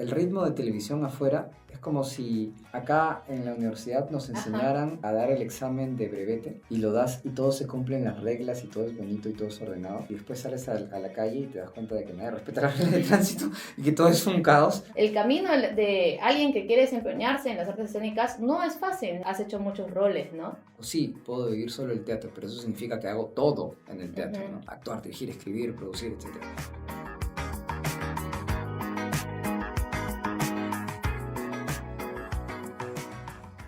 el ritmo de televisión afuera es como si acá en la universidad nos enseñaran a dar el examen de brevete y lo das y todo se cumplen las reglas y todo es bonito y todo es ordenado y después sales a la calle y te das cuenta de que nadie respeta las reglas de tránsito y que todo es un caos. El camino de alguien que quiere desempeñarse en las artes escénicas no es fácil. Has hecho muchos roles, ¿no? O sí, puedo vivir solo el teatro, pero eso significa que hago todo en el teatro, ¿no? Actuar, dirigir, escribir, producir, etc.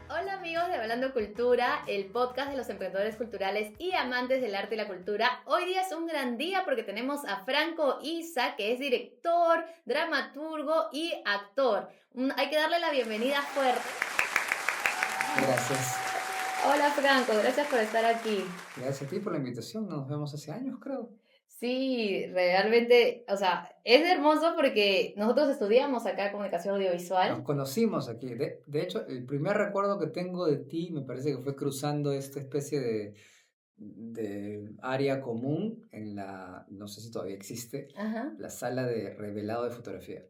Hola amigos de Hablando Cultura, el podcast de los emprendedores culturales y amantes del arte y la cultura. Hoy día es un gran día porque tenemos a Franco Isa, que es director, dramaturgo y actor. Hay que darle la bienvenida fuerte. Gracias. Hola Franco, gracias por estar aquí. Gracias a ti por la invitación, nos vemos hace años, creo. Sí, realmente, o sea, es hermoso porque nosotros estudiamos acá comunicación audiovisual. Nos conocimos aquí. De hecho, el primer recuerdo que tengo de ti me parece que fue cruzando esta especie de área común en la, no sé si todavía existe, Ajá. la sala de revelado de fotografía.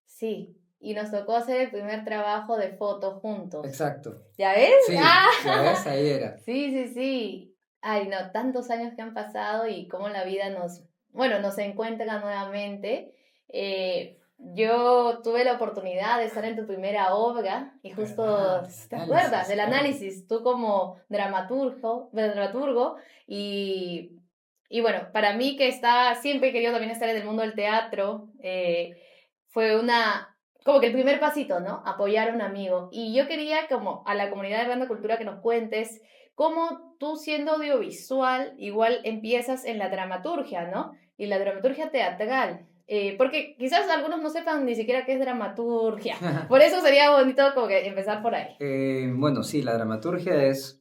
Sí, y nos tocó hacer el primer trabajo de fotos juntos. Exacto. ¿Ya ves? Sí, ¡Ah! ya ves, ahí era. Sí, sí, sí. Ay, no, tantos años que han pasado y cómo la vida nos encuentra nuevamente. Yo tuve la oportunidad de estar en tu primera obra y justo, ¿Verdad? ¿te El acuerdas? análisis, Del claro. análisis, tú como dramaturgo y, y bueno, para mí que siempre he querido también estar en el mundo del teatro, fue como que el primer pasito, ¿no? Apoyar a un amigo. Y yo quería como a la comunidad de Hablando Cultura que nos cuentes cómo tú siendo audiovisual igual empiezas en la dramaturgia, ¿no? Y la dramaturgia teatral. Porque quizás algunos no sepan ni siquiera qué es dramaturgia. Por eso sería bonito como que empezar por ahí. Bueno, sí, la dramaturgia es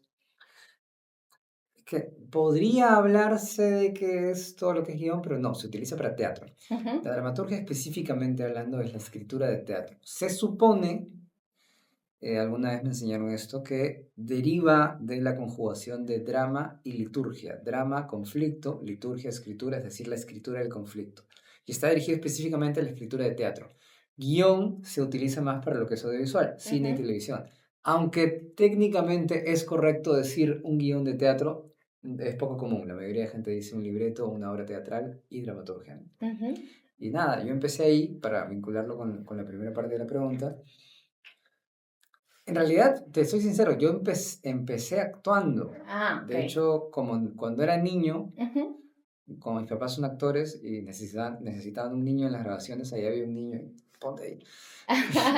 que podría hablarse de que es todo lo que es guión, pero no, se utiliza para teatro. Uh-huh. La dramaturgia específicamente hablando es la escritura de teatro. Se supone, alguna vez me enseñaron esto, que deriva de la conjugación de drama y liturgia. Drama, conflicto, liturgia, escritura, es decir, la escritura del conflicto. Y está dirigido específicamente a la escritura de teatro. Guión se utiliza más para lo que es audiovisual, cine y televisión. Aunque técnicamente es correcto decir un guión de teatro, es poco común. La mayoría de gente dice un libreto, una obra teatral y dramaturgia. Uh-huh. Y nada, yo empecé ahí, para vincularlo con la primera parte de la pregunta. En realidad, te soy sincero, yo empecé actuando. Ah, ok. De hecho, como cuando era niño, Uh-huh. como mis papás son actores y necesitaban un niño en las grabaciones, ahí había un niño, ponte ahí.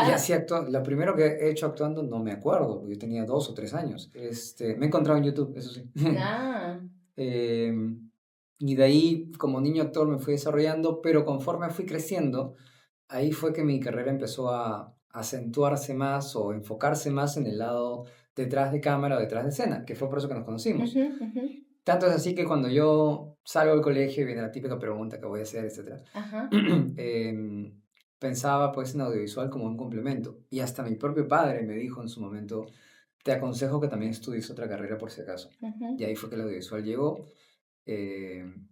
Y así lo primero que he hecho actuando no me acuerdo, porque yo tenía 2 o 3 años. Me he encontrado en YouTube, eso sí. Ah. Eh, y de ahí, como niño actor, me fui desarrollando, pero conforme fui creciendo, ahí fue que mi carrera empezó a acentuarse más o enfocarse más en el lado detrás de cámara o detrás de escena, que fue por eso que nos conocimos. Uh-huh, uh-huh. Tanto es así que cuando yo salgo del colegio y viene la típica pregunta que voy a hacer, etc., Ajá. pensaba pues en audiovisual como un complemento. Y hasta mi propio padre me dijo en su momento, te aconsejo que también estudies otra carrera por si acaso. Uh-huh. Y ahí fue que el audiovisual llegó,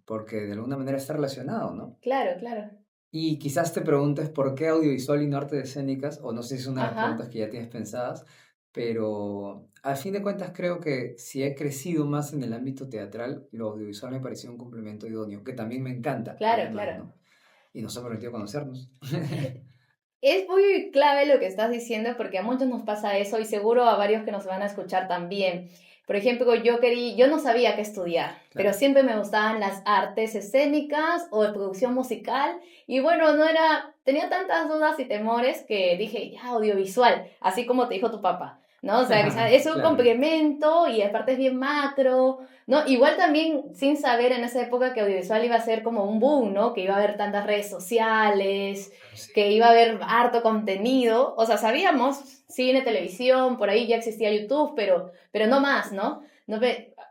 porque de alguna manera está relacionado, ¿no? Claro, claro. Y quizás te preguntes por qué audiovisual y no artes escénicas, o no sé si es una de las Ajá. preguntas que ya tienes pensadas, pero al fin de cuentas creo que si he crecido más en el ámbito teatral, lo audiovisual me pareció un complemento idóneo, que también me encanta, Claro, además, claro. ¿no? Y nos ha permitido conocernos. Es muy clave lo que estás diciendo porque a muchos nos pasa eso y seguro a varios que nos van a escuchar también. Por ejemplo, yo no sabía qué estudiar, pero Claro. siempre me gustaban las artes escénicas o de producción musical y bueno, tenía tantas dudas y temores que dije, ya, audiovisual, así como te dijo tu papá, ¿no? O sea, quizás es un Claro. complemento y aparte es bien macro, ¿no? Igual también sin saber en esa época que audiovisual iba a ser como un boom, ¿no? Que iba a haber tantas redes sociales, Sí. que iba a haber harto contenido, o sea, sabíamos cine, televisión, por ahí ya existía YouTube, pero no más, ¿no?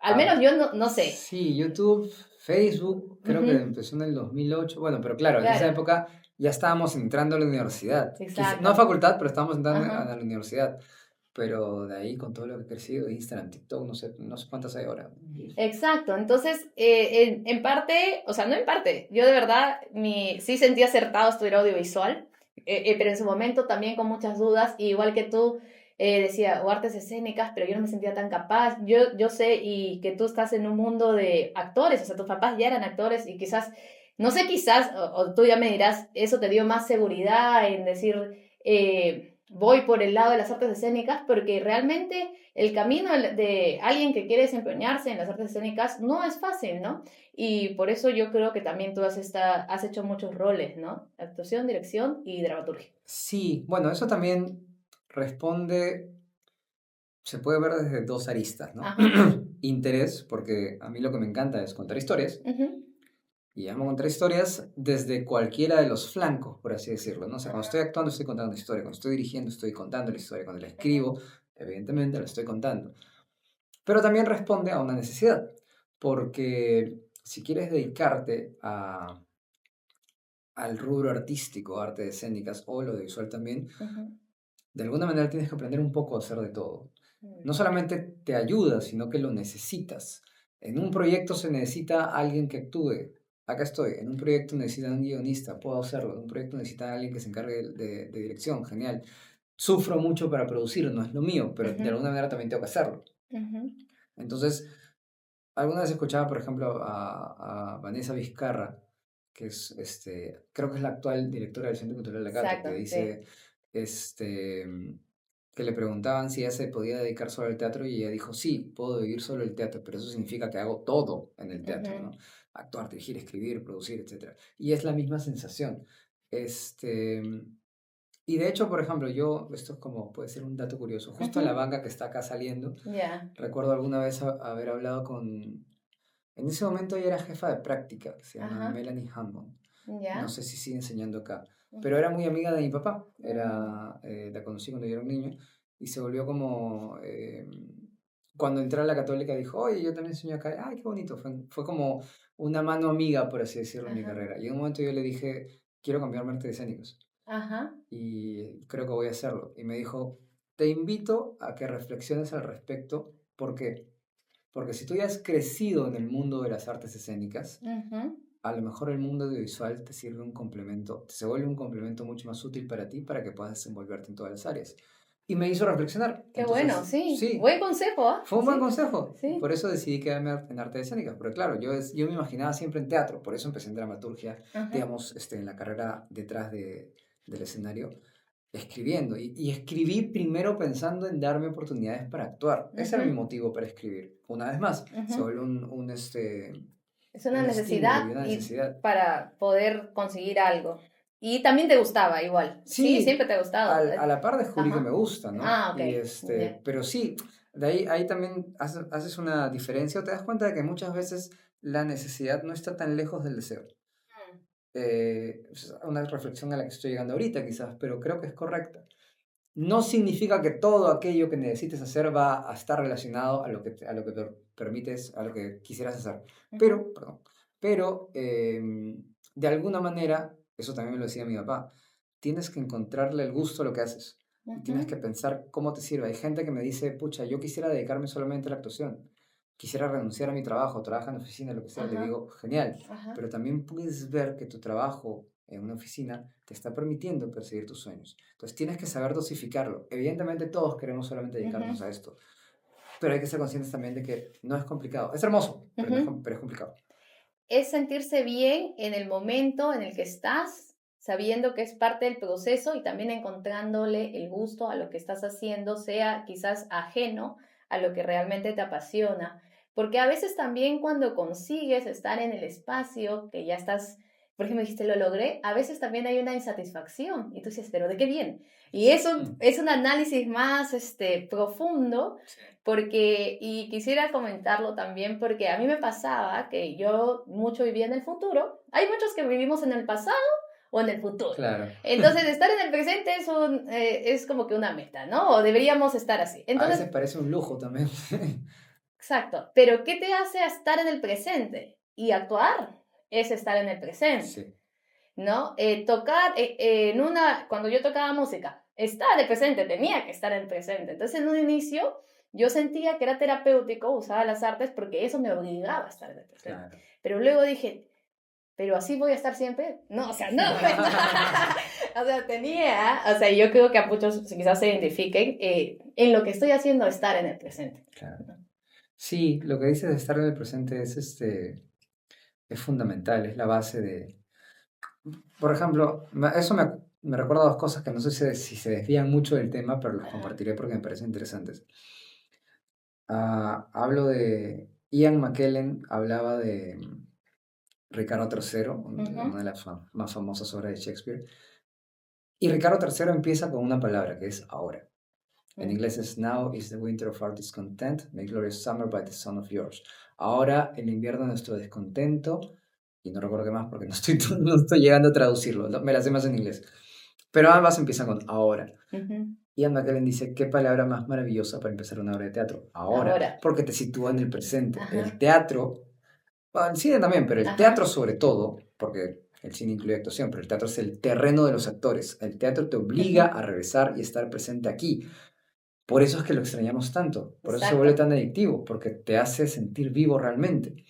Al menos yo no sé. Sí, YouTube, Facebook, creo que Uh-huh. empezó en el 2008. Bueno, pero claro, en esa Claro, época ya estábamos entrando a la universidad. No a exacto. facultad, pero estábamos entrando a Ajá. la universidad. Pero de ahí, con todo lo que ha crecido, Instagram, TikTok, no sé cuántas hay ahora. Exacto, entonces, en parte, o sea, no en parte, yo de verdad sí sentí acertado estudiar audiovisual, pero en su momento también con muchas dudas, y igual que tú, decía, o artes escénicas, pero yo no me sentía tan capaz. Yo sé y que tú estás en un mundo de actores, o sea, tus papás ya eran actores y quizás, no sé, quizás, o tú ya me dirás, eso te dio más seguridad en decir, voy por el lado de las artes escénicas, porque realmente el camino de alguien que quiere desempeñarse en las artes escénicas no es fácil, ¿no? Y por eso yo creo que también tú has hecho muchos roles, ¿no? Actuación, dirección y dramaturgia. Sí, bueno, eso también responde, se puede ver desde dos aristas, ¿no? Ajá. Interés, porque a mí lo que me encanta es contar historias, Ujú. y amo contar historias desde cualquiera de los flancos, por así decirlo, ¿no? O sea, cuando estoy actuando estoy contando una historia, cuando estoy dirigiendo estoy contando la historia, cuando la Ujú. escribo, evidentemente la estoy contando. Pero también responde a una necesidad, porque si quieres dedicarte al rubro artístico, artes escénicas o lo de visual también, Ujú. de alguna manera tienes que aprender un poco a hacer de todo. Mm. No solamente te ayuda, sino que lo necesitas. En un proyecto se necesita alguien que actúe. Acá estoy. En un proyecto necesitan un guionista, puedo hacerlo. En un proyecto necesitan alguien que se encargue de dirección, genial. Sufro mucho para producir, no es lo mío, pero de Ujú. alguna manera también tengo que hacerlo. Ujú. Entonces, alguna vez escuchaba, por ejemplo, a Vanessa Vizcarra, que es, creo que es la actual directora del Centro Cultural de la Cato, que Exacto, sí. dice, este, que le preguntaban si ella se podía dedicar solo al teatro y ella dijo, sí, puedo vivir solo el teatro, pero eso significa que hago todo en el teatro, ¿no? Ujú. Actuar, dirigir, escribir, producir, etcétera. Y es la misma sensación. Este, y de hecho, por ejemplo, yo, esto es como, puede ser un dato curioso, justo en la Ujú. banca que está acá saliendo, Ya. recuerdo alguna vez haber hablado con, en ese momento ella era jefa de práctica, se llama Ajá. Melanie Hammond. No Ya. sé si sigue enseñando acá, pero Ujú. era muy amiga de mi papá. Mm. La conocí cuando yo era un niño y se volvió como, cuando entré a la católica dijo, oye, yo también enseño acá. Ay, qué bonito. Fue como una mano amiga, por así decirlo, en mi Ajá. carrera. Y en un momento yo le dije, quiero cambiarme a artes escénicos Ajá. y creo que voy a hacerlo. Y me dijo, te invito a que reflexiones al respecto. ¿Por qué? Porque si tú ya has crecido en el mundo de las artes escénicas, Ujú. a lo mejor el mundo audiovisual te sirve un complemento, se vuelve un complemento mucho más útil para ti para que puedas desenvolverte en todas las áreas. Y me hizo reflexionar. Qué bueno, Entonces, sí. sí, Buen consejo, ¿ah? fue un buen Sí. consejo. Y por Sí. eso decidí quedarme en artes escénicas. Pero claro, yo me imaginaba siempre en teatro, por eso empecé en dramaturgia, Ajá. digamos, en la carrera detrás del escenario, escribiendo. Y escribí primero pensando en darme oportunidades para actuar. Ese era mi Ujú. motivo para escribir. Una vez más, se Ujú. vuelve Es una un estímulo y necesidad una y necesidad. para poder conseguir algo. Y también te gustaba igual. Sí, Sí, siempre te ha gustado. a la par descubrí que me Ajá. gusta, ¿no? Ah, ok. Ya. Pero sí, de ahí también haces una diferencia o te das cuenta de que muchas veces la necesidad no está tan lejos del deseo. Es una reflexión a la que estoy llegando ahorita quizás, pero creo que es correcta. No significa que todo aquello que necesites hacer va a estar relacionado a lo que te permites, a lo que quisieras hacer. Ujú. Pero, de alguna manera, eso también me lo decía mi papá, tienes que encontrarle el gusto a lo que haces y tienes que Ujú. pensar cómo te sirve. Hay gente que me dice, pucha, yo quisiera dedicarme solamente a la actuación, quisiera renunciar a mi trabajo, trabajar en oficina, lo que sea. Le Ajá. digo, genial, Ajá. pero también puedes ver que tu trabajo en una oficina te está permitiendo perseguir tus sueños. Entonces tienes que saber dosificarlo. Evidentemente todos queremos solamente dedicarnos Ujú. a esto, pero hay que ser conscientes también de que no es complicado. Es hermoso, pero, no es, Ujú. pero es complicado. Es sentirse bien en el momento en el que estás, sabiendo que es parte del proceso y también encontrándole el gusto a lo que estás haciendo, sea quizás ajeno a lo que realmente te apasiona. Porque a veces también cuando consigues estar en el espacio, que ya estás, por ejemplo, dijiste, lo logré, a veces también hay una insatisfacción y tú dices, pero ¿de qué viene? Y eso Mm, es un análisis más profundo sí. porque, y quisiera comentarlo también porque a mí me pasaba que yo mucho vivía en el futuro. Hay muchos que vivimos en el pasado o en el futuro. Claro. Entonces, estar en el presente es como que una meta, ¿no? O deberíamos estar así. A Entonces, veces parece un lujo también. exacto. Pero ¿qué te hace estar en el presente? Y actuar es estar en el presente, Sí. ¿no? Tocar cuando yo tocaba música, estaba en el presente, tenía que estar en el presente. Entonces, en un inicio, yo sentía que era terapéutico usar las artes porque eso me obligaba a estar en el presente. Claro. Pero luego dije, ¿pero así voy a estar siempre? No, o sea, no. O sea, o sea, yo creo que a muchos quizás se identifiquen en lo que estoy haciendo, estar en el presente. Claro. Sí, lo que dices de estar en el presente es fundamental, es la base de... Por ejemplo, eso me recuerda a dos cosas que no sé si se desvían mucho del tema, pero los Ajá. compartiré porque me parecen interesantes. Hablo de... Ian McKellen hablaba de Ricardo III, una Ujú, de las más famosas obras de Shakespeare. Y Ricardo III empieza con una palabra que es ahora. En ujú, inglés es Now is the winter of our discontent, my glorious summer by the son of yours. Ahora el invierno de nuestro descontento, y no recuerdo qué más porque no estoy llegando a traducirlo, me las sé más en inglés. Pero ambas empiezan con ahora. ujú. Ian McKellen dice, ¿qué palabra más maravillosa para empezar una obra de teatro? Ahora, Ahora. porque te sitúa en el presente. El Ajá, teatro, bueno, el cine también, pero el teatro ajá. sobre todo, porque el cine incluye actuación, pero el teatro es el terreno de los actores. El teatro te obliga Ujú, a regresar y estar presente aquí. Por eso es que lo extrañamos tanto, por eso se vuelve exacto. tan adictivo, porque te hace sentir vivo realmente.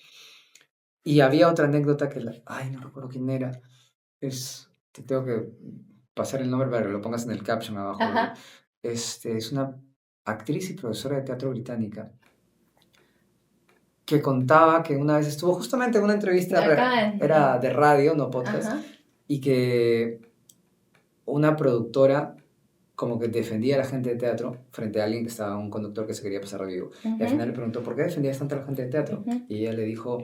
Y había otra anécdota ay, no recuerdo quién era, te tengo que pasar el nombre para que lo pongas en el caption abajo, porque Ajá. es una actriz y profesora de teatro británica que contaba que una vez estuvo justamente en una entrevista, Acá era de radio, no podcast, ajá. y que una productora como que defendía a la gente de teatro frente a alguien que estaba, un conductor que se quería pasar de vivo. Y al final Ujú, le preguntó, ¿por qué defendías tanto a la gente de teatro? ujú, Y ella le dijo,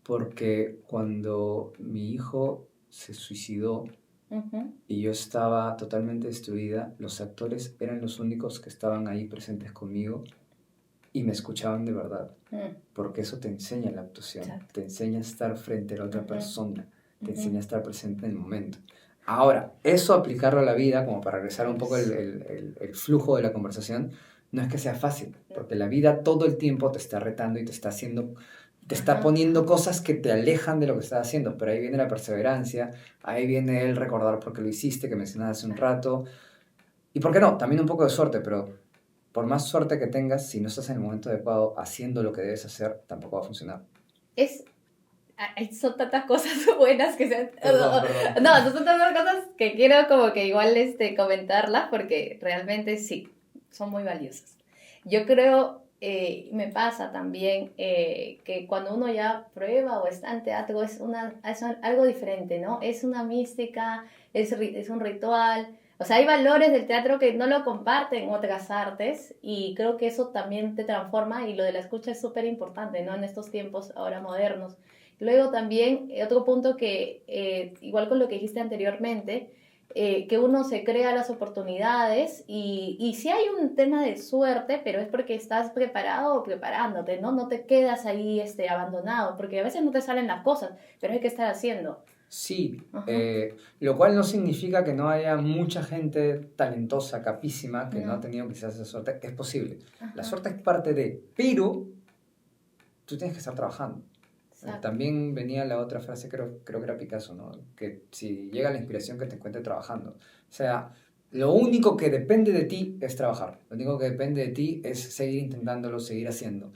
porque cuando mi hijo se suicidó ujú, y yo estaba totalmente destruida, los actores eran los únicos que estaban ahí presentes conmigo y me escuchaban de verdad. mm, Porque eso te enseña la actuación, exacto. te enseña a estar frente a la otra Ujú, persona, te ujú. enseña a estar presente en el momento. Ahora, eso aplicarlo a la vida, como para regresar un poco Es- el flujo de la conversación, no es que sea fácil, porque la vida todo el tiempo te está retando y te está haciendo, te está Ajá. poniendo cosas que te alejan de lo que estás haciendo, pero ahí viene la perseverancia, ahí viene el recordar por qué lo hiciste, que mencionabas hace un rato, y por qué no, también un poco de suerte, pero por más suerte que tengas, si no estás en el momento adecuado haciendo lo que debes hacer, tampoco va a funcionar. Es, son tantas cosas buenas que se Perdón, perdón. No, son tantas cosas que quiero como que igual comentarlas porque realmente sí, son muy valiosas. Yo creo, me pasa también que cuando uno ya prueba o está en teatro es algo diferente, ¿no? Es una mística, es un ritual. O sea, hay valores del teatro que no lo comparten otras artes y creo que eso también te transforma y lo de la escucha es súper importante, ¿no? En estos tiempos ahora modernos. Luego también, otro punto que, igual con lo que dijiste anteriormente, que uno se crea las oportunidades y sí hay un tema de suerte, pero es porque estás preparado o preparándote, ¿no? No te quedas ahí abandonado, porque a veces no te salen las cosas, pero hay que estar haciendo. Sí, Ajá. lo cual no significa que no haya mucha gente talentosa, capísima, que no ha No. tenido quizás esa suerte. Es posible. La Ajá. suerte es parte de, pero tú tienes que estar trabajando. Exacto. También venía la otra frase, creo que era Picasso, ¿no? Que si llega la inspiración, que te encuentre trabajando. O sea, lo único que depende de ti es trabajar. Lo único que depende de ti es seguir intentándolo, seguir haciendo.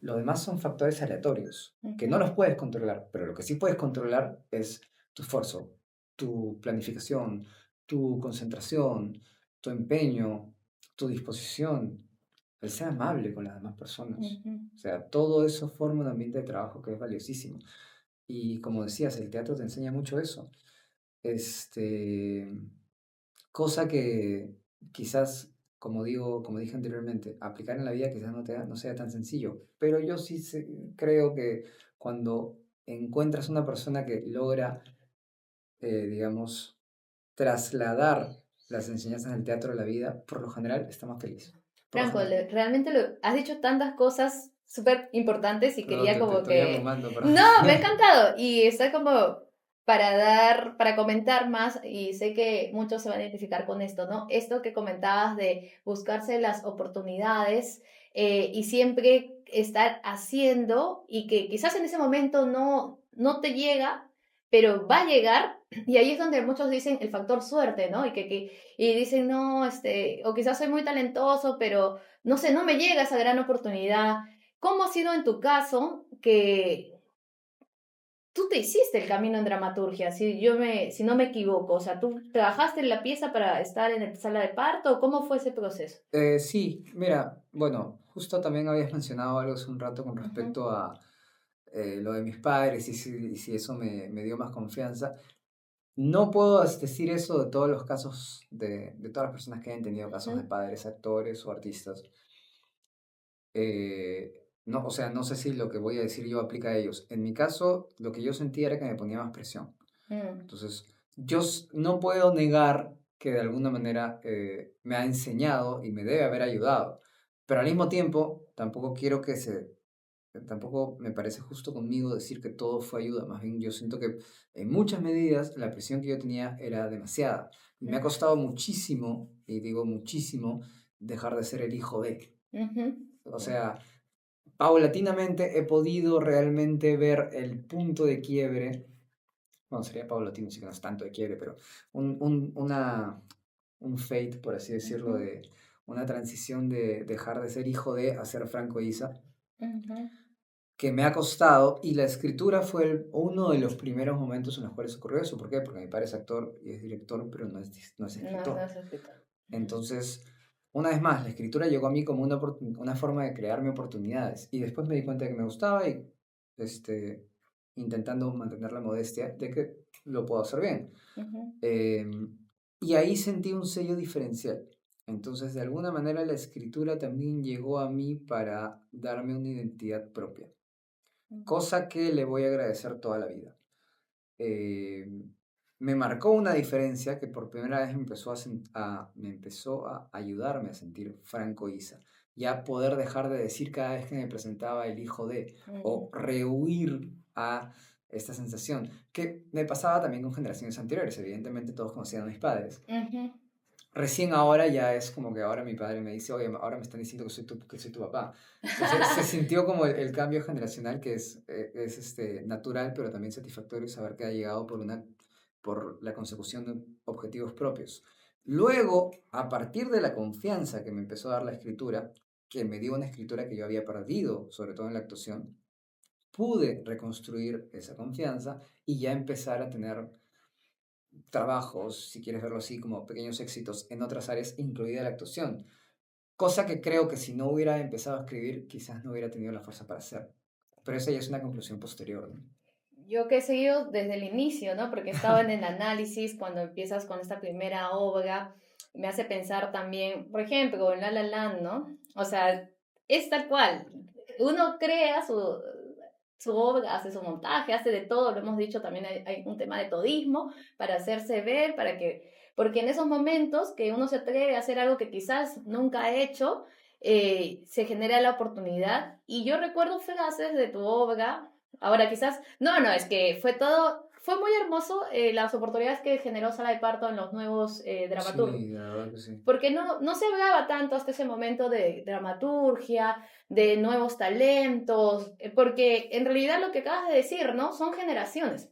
Lo demás son factores aleatorios, que no Ujú, los puedes controlar, pero lo que sí puedes controlar es tu esfuerzo, tu planificación, tu concentración, tu empeño, tu disposición, el ser amable con las demás personas. ujú. O sea, todo eso forma un ambiente de trabajo que es valiosísimo. Y como decías, el teatro te enseña mucho eso. Este, cosa que quizás, como dije anteriormente, aplicar en la vida quizás no sea tan sencillo. Pero yo sí creo que cuando encuentras una persona que logra, digamos, trasladar las enseñanzas del teatro a la vida, por lo general está más feliz. Por lo Franco, general. realmente has dicho tantas cosas súper importantes y Perdón, quería te como estoy que... abrumando, pero... No, me ha encantado y está como para comentar más y sé que muchos se van a identificar con esto, ¿no? Esto que comentabas de buscarse las oportunidades y siempre estar haciendo y que quizás en ese momento no te llega, pero va a llegar y ahí es donde muchos dicen el factor suerte, ¿no? Y dicen, no, o quizás soy muy talentoso, pero no sé, no me llega esa gran oportunidad. ¿Cómo ha sido en tu caso que tú te hiciste el camino en dramaturgia, si no me equivoco. O sea, ¿tú trabajaste en la pieza para estar en la sala de parto? ¿O cómo fue ese proceso? Sí, mira, bueno, justo también habías mencionado algo hace un rato con Ujú, respecto a lo de mis padres y si eso me dio más confianza. No puedo decir eso de todos los casos, de todas las personas que hayan tenido casos de ujú, padres, actores o artistas. No, o sea, no sé si lo que voy a decir yo aplica a ellos. En mi caso, lo que yo sentía era que me ponía más presión. mm, Entonces, no puedo negar que de alguna manera me ha enseñado y me debe haber ayudado, pero al mismo tiempo tampoco quiero tampoco me parece justo conmigo decir que todo fue ayuda, más bien yo siento que en muchas medidas la presión que yo tenía era demasiada y me ha mm, costado muchísimo, y digo muchísimo, dejar de ser el hijo de. ujú, O sea, paulatinamente he podido realmente ver el punto de quiebre. Bueno, sería paulatino, sí que no es tanto de quiebre, pero un, un, una, un fade, por así decirlo, ujú, de una transición de dejar de ser hijo de a ser Franco Isa, ujú. que me ha costado, y la escritura fue uno de los primeros momentos en los cuales ocurrió eso. ¿Por qué? Porque mi padre es actor y es director, pero no es No, escritor. no es escritor. Ujú, Entonces, una vez más, la escritura llegó a mí como una forma de crearme oportunidades, y después me di cuenta de que me gustaba y este, intentando mantener la modestia de que lo puedo hacer bien. ujú, Em, y ahí sentí un sello diferencial. Entonces, de alguna manera, la escritura también llegó a mí para darme una identidad propia, ujú, cosa que le voy a agradecer toda la vida. Me marcó una diferencia que por primera vez me empezó a ayudarme a sentir Franco Isa, ya poder dejar de decir cada vez que me presentaba el hijo de, o ujú, rehuir a esta sensación, que me pasaba también con generaciones anteriores. Evidentemente todos conocían a mis padres. ujú, Recién ahora ya es como que ahora mi padre me dice, oye, ahora me están diciendo que soy tu papá. Entonces se sintió como el cambio generacional que es natural, pero también satisfactorio saber que ha llegado por la consecución de objetivos propios. Luego, a partir de la confianza que me empezó a dar la escritura, que me dio una escritura que yo había perdido, sobre todo en la actuación, pude reconstruir esa confianza y ya empezar a tener trabajos, si quieres verlo así, como pequeños éxitos en otras áreas, incluida la actuación. Cosa que creo que si no hubiera empezado a escribir, quizás no hubiera tenido la fuerza para hacer. Pero esa ya es una conclusión posterior, ¿no? Yo que he seguido desde el inicio, ¿no? Porque estaba en el análisis cuando empiezas con esta primera obra, me hace pensar también, por ejemplo, en La La Land, ¿no? O sea, es tal cual. Uno crea su obra, hace su montaje, hace de todo, lo hemos dicho, también hay un tema de todismo para hacerse ver, porque en esos momentos que uno se atreve a hacer algo que quizás nunca ha hecho, se genera la oportunidad. Y yo recuerdo frases de tu obra. Ahora quizás, no, es que fue muy hermoso las oportunidades que generó Sala de Parto en los nuevos dramaturgos, Sí, la verdad que sí. porque no se hablaba tanto hasta ese momento de dramaturgia, de nuevos talentos, porque en realidad lo que acabas de decir, ¿no? Son generaciones.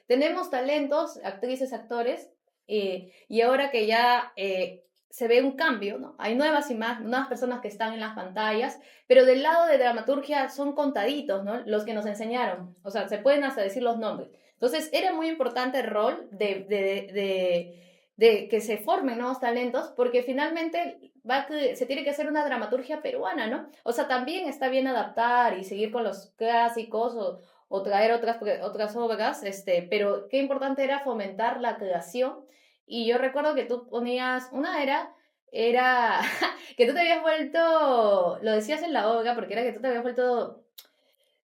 Tenemos talentos, actrices, actores, y ahora que ya se ve un cambio, ¿no? Hay nuevas personas que están en las pantallas, pero del lado de dramaturgia son contaditos, ¿no? Los que nos enseñaron, o sea, se pueden hasta decir los nombres. Entonces, era muy importante el rol de que se formen nuevos talentos, porque finalmente se tiene que hacer una dramaturgia peruana, ¿no? O sea, también está bien adaptar y seguir con los clásicos o traer otras obras, pero qué importante era fomentar la creación. Y yo recuerdo que tú ponías, era que tú te habías vuelto, lo decías en la obra, porque era que tú te habías vuelto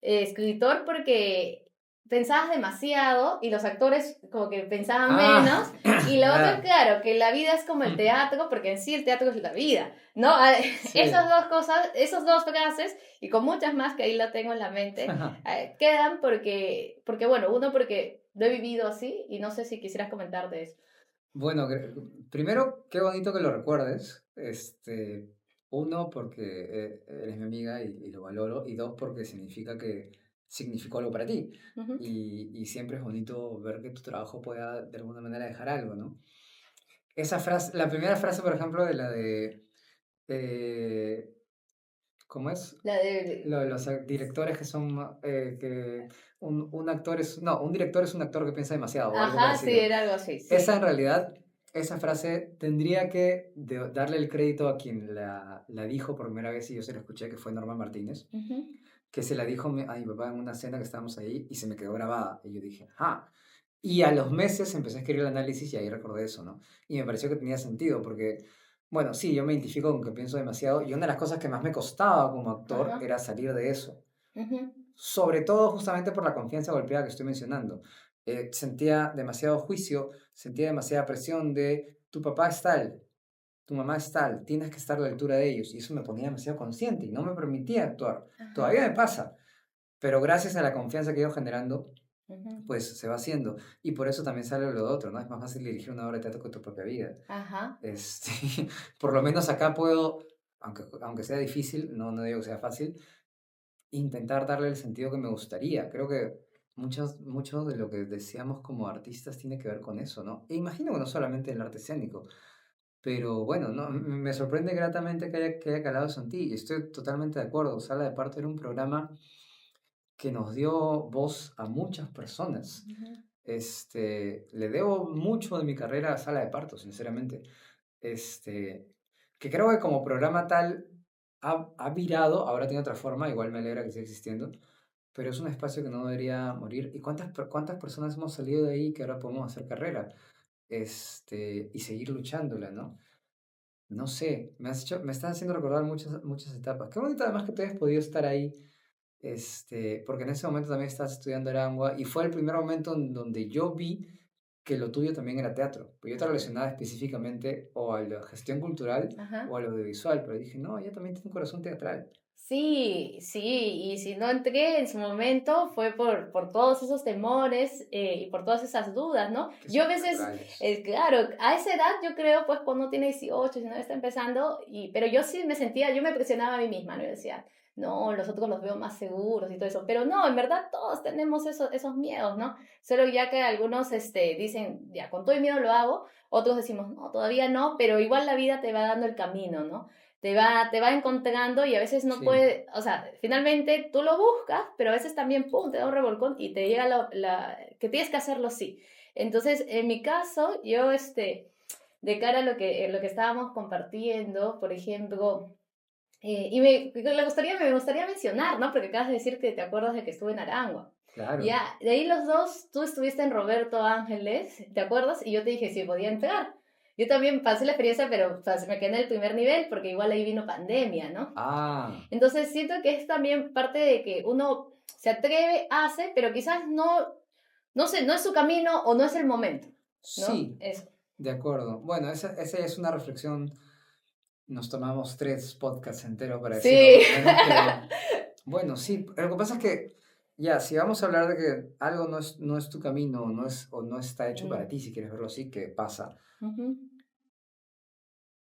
escritor porque pensabas demasiado y los actores como que pensaban Ah, menos. Y lo otro es claro. claro, que la vida es como el teatro, porque en sí el teatro es la vida, ¿no? Esas Sí. dos cosas, esas dos frases, y con muchas más que ahí la tengo en la mente, quedan porque, bueno, uno porque lo he vivido así y no sé si quisieras comentar de eso. Bueno, primero, qué bonito que lo recuerdes. Uno, porque eres mi amiga y lo valoro. Y dos, porque significa que significó algo para ti. Ujú, Y siempre es bonito ver que tu trabajo pueda de alguna manera dejar algo, ¿no? Esa frase, la primera frase, por ejemplo, de la de eh, ¿Cómo es? La de... Lo de los directores que son, que un actor es, no, un director es un actor que piensa demasiado o algo Ajá, sí, parecido. era algo así, Esa en sí. realidad, esa frase tendría que darle el crédito a quien la dijo por primera vez y yo se la escuché, que fue Norma Martínez, Ujú, que se la dijo a mi papá en una cena que estábamos ahí y se me quedó grabada. Y yo dije, ah. Y a los meses empecé a escribir el análisis y ahí recordé eso, ¿no? Y me pareció que tenía sentido porque, bueno, sí, yo me identifico con que pienso demasiado y una de las cosas que más me costaba como actor ajá, era salir de eso. ujú, Sobre todo justamente por la confianza golpeada que estoy mencionando. Sentía demasiado juicio, sentía demasiada presión de tu papá es tal, tu mamá es tal, tienes que estar a la altura de ellos. Y eso me ponía demasiado consciente y no me permitía actuar. ajá, Todavía me pasa, pero gracias a la confianza que he ido generando, ujú, pues se va haciendo. Y por eso también sale lo otro, ¿no? Es más fácil dirigir una obra de teatro que tu propia vida. ajá, Este, por lo menos acá puedo, aunque sea difícil, no digo que sea fácil, intentar darle el sentido que me gustaría. Creo que mucho de lo que deseamos como artistas tiene que ver con eso, ¿no? E imagino que no solamente el arte escénico, pero bueno, no, me sorprende gratamente que haya calado eso en ti y estoy totalmente de acuerdo. Sala de Parto era un programa que nos dio voz a muchas personas. ujú, Le debo mucho de mi carrera a Sala de Parto, sinceramente. Este, que creo que como programa tal ha virado, ahora tiene otra forma, igual me alegra que siga existiendo, pero es un espacio que no debería morir. ¿Y cuántas personas hemos salido de ahí que ahora podemos hacer carrera? Y seguir luchándola, ¿no? No sé, me estás haciendo recordar muchas etapas. Qué bonito además que tú hayas podido estar ahí, porque en ese momento también estabas estudiando Arangua y fue el primer momento en donde yo vi que lo tuyo también era teatro. Pues yo te ujú, relacionaba específicamente o a la gestión cultural o ajá. al audiovisual, pero dije, no, ella también tiene un corazón teatral. Sí, sí, y si no entré en su momento fue por todos esos temores y por todas esas dudas, ¿no? Que Yo a son veces, naturales. claro, a esa edad yo creo, pues cuando uno tiene 18, 19 está empezando, pero yo sí me sentía, yo me presionaba a mí misma, ¿no? Yo decía, no, los otros los veo más seguros y todo eso, pero no, en verdad todos tenemos esos miedos, ¿no? Solo ya que algunos dicen, ya, con todo el miedo lo hago, otros decimos, no, todavía no, pero igual la vida te va dando el camino, ¿no? Te va encontrando y a veces no Sí, puede, o sea, finalmente tú lo buscas, pero a veces también, pum, te da un revolcón y te llega que tienes que hacerlo sí. Entonces, en mi caso, yo, de cara a lo que estábamos compartiendo, por ejemplo, me gustaría mencionar, ¿no? Porque acabas de decir que te acuerdas de que estuve en Arangua. claro. Ya, de ahí los dos, tú estuviste en Roberto Ángeles, ¿te acuerdas? Y yo te dije si podía entrar. Yo también pasé la experiencia, pero o sea, me quedé en el primer nivel porque igual ahí vino pandemia, ¿no? Ah, Entonces siento que es también parte de que uno se atreve, hace, pero quizás no sé, no es su camino o no es el momento, ¿no? sí, Eso. de acuerdo. Bueno, esa es una reflexión. Nos tomamos 3 podcasts enteros para decirlo Sí. más o menos, pero bueno, sí. Lo que pasa es que, ya, si vamos a hablar de que algo no es tu camino, o no está hecho para Mm, ti, si quieres verlo así, que pasa. ujú,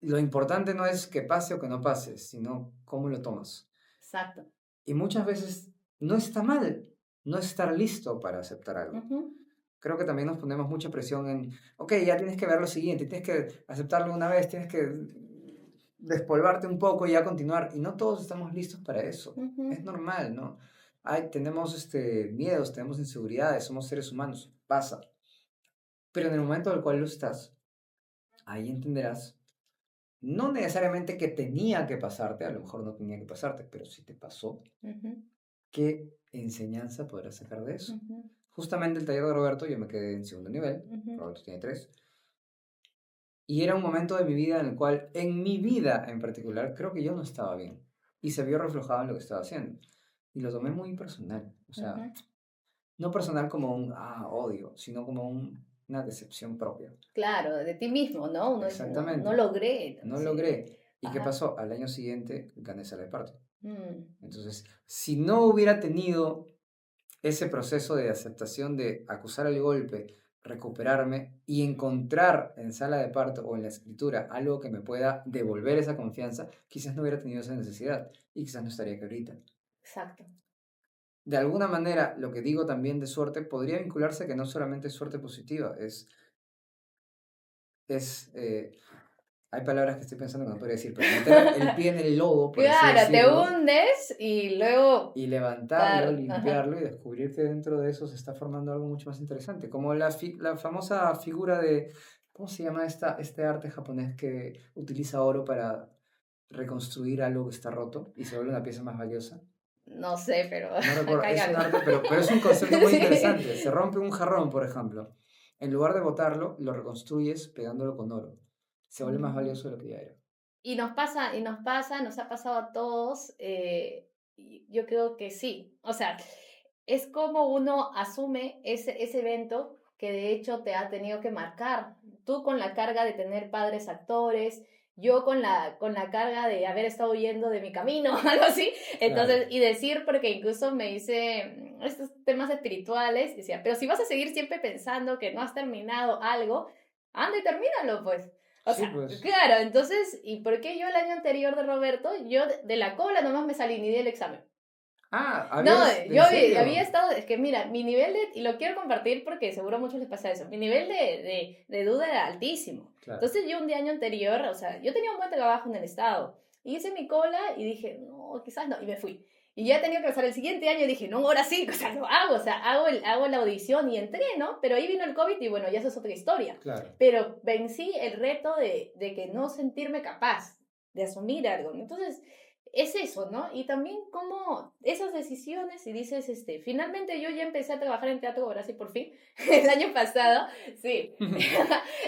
Lo importante no es que pase o que no pase, sino cómo lo tomas. exacto. Y muchas veces no está mal no estar listo para aceptar algo. Ujú, Creo que también nos ponemos mucha presión en, ok, ya tienes que ver lo siguiente, tienes que aceptarlo una vez, tienes que despolvarte un poco y ya continuar. Y no todos estamos listos para eso. ujú, Es normal, ¿no? Tenemos miedos, tenemos inseguridades, somos seres humanos, pasa. Pero en el momento en el cual lo estás, ahí entenderás, no necesariamente que tenía que pasarte, a lo mejor no tenía que pasarte, pero si te pasó, ujú, ¿qué enseñanza podrás sacar de eso? ujú, Justamente el taller de Roberto, yo me quedé en segundo nivel, ujú. Roberto tiene 3, y era un momento de mi vida en el cual, en mi vida en particular, creo que yo no estaba bien. Y se vio reflejado en lo que estaba haciendo. Y lo tomé muy personal. O sea, Ujú. no personal como un odio, sino como una decepción propia. Claro, de ti mismo, ¿no? Uno dice, no, no Exactamente. logré, No sí, logré. ¿Y qué ajá, pasó? Al año siguiente gané Sala de Parto. mm, Entonces, si no hubiera tenido ese proceso de aceptación de acusar el golpe, recuperarme y encontrar en Sala de Parto o en la escritura algo que me pueda devolver esa confianza, quizás no hubiera tenido esa necesidad y quizás no estaría aquí ahorita. exacto. De alguna manera, lo que digo también de suerte podría vincularse a que no solamente es suerte positiva, es Hay palabras que estoy pensando que no podría decir, pero meter el pie en el lodo, por así Claro, te decirlo, hundes y luego y levantarlo, Ajá. limpiarlo y descubrir que dentro de eso se está formando algo mucho más interesante. Como la famosa figura de, ¿cómo se llama este arte japonés que utiliza oro para reconstruir algo que está roto y se vuelve una pieza más valiosa? No sé, pero No recuerdo, acá hay es un algo. arte, pero es un concepto muy Sí. interesante. Se rompe un jarrón, por ejemplo. En lugar de botarlo, lo reconstruyes pegándolo con oro. Se vuelve más Mm. valioso de lo que ya era. Nos ha pasado a todos. Y yo creo que sí. O sea, es como uno asume ese evento que de hecho te ha tenido que marcar. Tú con la carga de tener padres actores, yo con la carga de haber estado huyendo de mi camino, algo así. Claro. Entonces, y decir, porque incluso me hice estos temas espirituales, y decía, pero si vas a seguir siempre pensando que no has terminado algo, anda y termínalo, pues. O Sí, sea, pues. claro, entonces, ¿y por qué yo el año anterior de Roberto, yo de la cola nomás me salí ni del examen? Ah, No, habías, yo ¿en había serio? estado, es que mira, mi nivel de, y lo quiero compartir porque seguro a muchos les pasa eso, mi nivel de duda era altísimo. Claro. Entonces yo un día año anterior, o sea, yo tenía un buen trabajo en el estado, y hice mi cola y dije, no, quizás no, y me fui. Y ya tenía que pasar el siguiente año y dije, no, ahora sí, o sea, lo hago, o sea, hago la audición y entré, ¿no? Pero ahí vino el COVID y bueno, ya eso es otra historia. Claro. Pero vencí el reto de que no sentirme capaz de asumir algo. Entonces, es eso, ¿no? Y también como esas decisiones, y dices, finalmente yo ya empecé a trabajar en teatro, ahora sí por fin, el año pasado, sí,